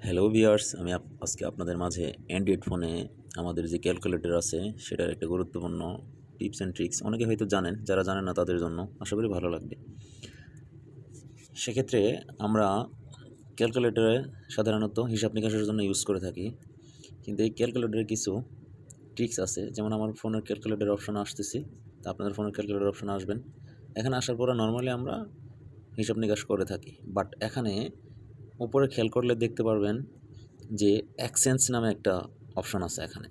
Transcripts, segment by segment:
Hello viewers, আমি আজকে আপনাদের মাঝে অ্যান্ড্রয়েড ফোনে আমাদের যে ক্যালকুলেটর আছে সেটার একটা গুরুত্বপূর্ণ টিপস অ্যান্ড ট্রিক্স অনেকে হয়তো জানেন, যারা জানেন না তাদের জন্য আশা করি ভালো লাগবে। সেক্ষেত্রে আমরা ক্যালকুলেটরে সাধারণত হিসাব নিকাশের জন্য ইউজ করে থাকি, কিন্তু এই ক্যালকুলেটরে কিছু ট্রিক্স আছে। যেমন আমার ফোনের ক্যালকুলেটর অপশন আসতেছি, তা আপনাদের ফোনের ক্যালকুলেটর অপশন আসবেন। এখানে আসার পরে নর্মালি আমরা হিসাব নিকাশ করে থাকি, বাট এখানে উপরে খেয়াল করলে দেখতে পারবেন যে এক্সচেঞ্জ নামে একটা অপশন আছে। এখানে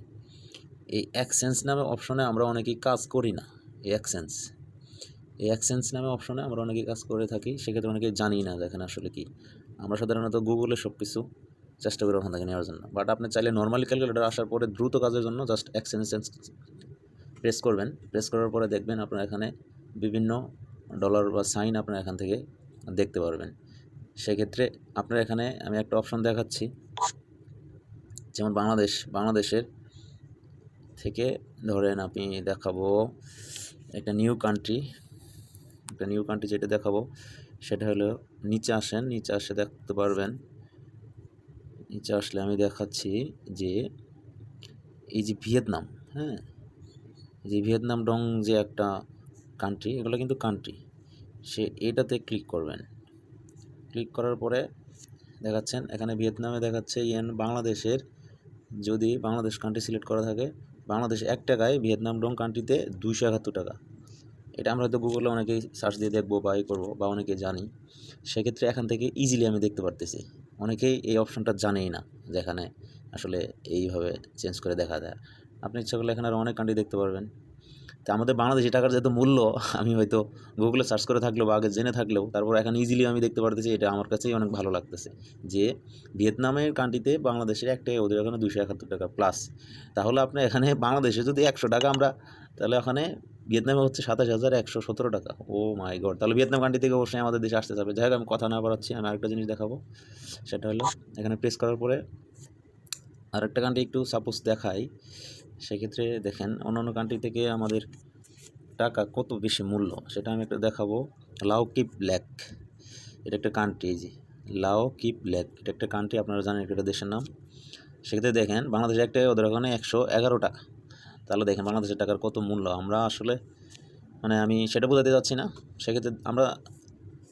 এই এক্সচেঞ্জ নামে অপশনে আমরা অনেকেই কাজ করি না। এই এক্সচেঞ্জ নামে অপশনে আমরা অনেকেই কাজ করে থাকি, সেক্ষেত্রে অনেকেই জানি না যে এখানে আসলে কি। আমরা সাধারণত গুগলে সব কিছু চেষ্টা করি ওখান থেকে নেওয়ার জন্য, বাট আপনি চাইলে নর্মালি ক্যালকুলেটর আসার পরে দ্রুত কাজের জন্য জাস্ট এক্সচেঞ্জ প্রেস করবেন। প্রেস করার পরে দেখবেন আপনার এখানে বিভিন্ন ডলার বা সাইন আপনার এখান থেকে দেখতে পারবেন। সেক্ষেত্রে আপনার এখানে আমি একটা অপশন দেখাচ্ছি, যেমন বাংলাদেশের থেকে ধরেন আপনি দেখাবো একটা নিউ কান্ট্রি যেটা দেখাবো সেটা হলো নিচে আসে দেখতে পারবেন। নিচে আসলে আমি দেখাচ্ছি যে এই যে ভিয়েতনাম, হ্যাঁ, যে ভিয়েতনাম ডং যে একটা কান্ট্রি, এগুলো কিন্তু কান্ট্রি। এটাতে ক্লিক করবেন। ক্লিক করার পরে দেখাচ্ছেন এখানে ভিয়েতনামে দেখাচ্ছে ইয়েন। বাংলাদেশের যদি বাংলাদেশ কান্ট্রি সিলেক্ট করা থাকে, বাংলাদেশ 1 টাকায় ভিয়েতনাম ডং কান্ট্রিতে 271 টাকা। এটা আমরা হয়তো গুগলে অনেকেই সার্চ দিয়ে দেখবো বা করবো বা অনেকে জানি। সেক্ষেত্রে এখান থেকে ইজিলি আমি দেখতে পারতেছি। অনেকেই এই অপশনটা জানেই না যে এখানে আসলে এইভাবে চেঞ্জ করে দেখা যায়। আপনি ইচ্ছা করলে এখানে আরও অনেক কান্ট্রি দেখতে পারবেন। তো আমাদের বাংলাদেশি টাকার যেহেতু মূল্য, আমি হয়তো গুগলে সার্চ করে থাকলেও বা আগে জেনে থাকলেও তারপর এখন ইজিলি আমি দেখতে পারতেছি। এটা আমার কাছেই অনেক ভালো লাগতেছে যে ভিয়েতনামের কান্ট্রিতে বাংলাদেশের একটা ওদের এখানে 271 টাকা প্লাস। তাহলে আপনি এখানে বাংলাদেশে যদি 100 টাকা আমরা, তাহলে ওখানে ভিয়েতনামে হচ্ছে 27,117 টাকা। ও মাই গড! তাহলে ভিয়েতনাম কান্ট্রি থেকে অবশ্যই আমাদের দেশে আসতে যাবে। যাই হোক, আমি কথা না বাড়াচ্ছি, আমি আরেকটা জিনিস দেখাবো। সেটা হলো এখানে প্রেস করার পরে আরেকটা কান্ট্রি একটু সাপোজ দেখাই। সেক্ষেত্রে দেখেন অন্যান্য কান্ট্রি থেকে আমাদের টাকা কত বেশি মূল্য সেটা আমি একটা দেখাবো। লাও কিপ ব্ল্যাক, এটা একটা কান্ট্রি। এই যে লাও কিপ ব্ল্যাক, এটা একটা কান্ট্রি, আপনারা জানেন এটা দেশের নাম। সেক্ষেত্রে দেখেন বাংলাদেশের একটা ওদের ওখানে 111 টাকা। তাহলে দেখেন বাংলাদেশের টাকার কত মূল্য। আমরা আসলে আমি সেটা বোঝাতে যাচ্ছি না। সেক্ষেত্রে আমরা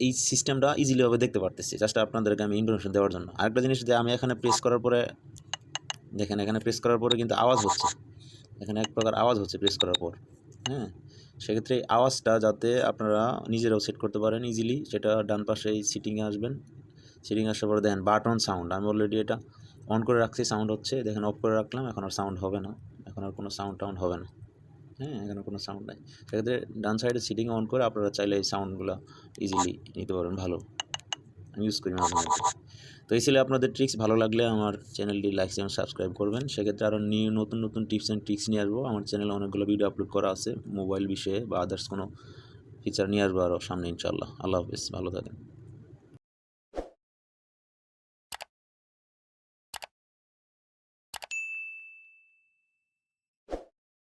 এই সিস্টেমটা ইজিলিভাবে দেখতে পারতেছি, জাস্ট আপনাদেরকে আমি ইনফরমেশন দেওয়ার জন্য। আরেকটা জিনিস যে আমি এখানে প্রেস করার পরে দেখেন, এখানে প্রেস করার পরে কিন্তু আওয়াজ হচ্ছে, এখানে এক প্রকার আওয়াজ হচ্ছে প্রেস করার পর। হ্যাঁ, সেক্ষেত্রে এই আওয়াজটা যাতে আপনারা নিজেরাও সেট করতে পারেন ইজিলি, সেটা ডান পাশে এই সিটিংয়ে আসবেন। সিটিং আসার পরে দেখেন বাটন সাউন্ড, আমি অলরেডি এটা অন করে রাখছি, সাউন্ড হচ্ছে। দেখেন অফ করে রাখলাম, এখন আর সাউন্ড হবে না, এখন আর কোনো সাউন্ড হবে না। হ্যাঁ, এখানে কোনো সাউন্ড নাই। সেক্ষেত্রে ডান সাইডে সিটিং অন করে আপনারা চাইলে এই সাউন্ডগুলো ইজিলি নিতে পারবেন। ভালো, আমি ইউজ করি মাঝে মধ্যে। তো এই ছিল আপনাদের ট্রিক্স। ভালো লাগলে আমার চ্যানেলটি লাইক এবং সাবস্ক্রাইব করবেন। সেক্ষেত্রে আরও নতুন টিপস অ্যান্ড ট্রিক্স নিয়ে আসবো। আমার চ্যানেলে অনেকগুলো ভিডিও আপলোড করা আছে মোবাইল বিষয়ে বা আদার্স কোনো ফিচার নিয়ে আসবো আরও সামনে ইনশাআল্লাহ। আল্লাহ হাফেজ, ভালো থাকেন।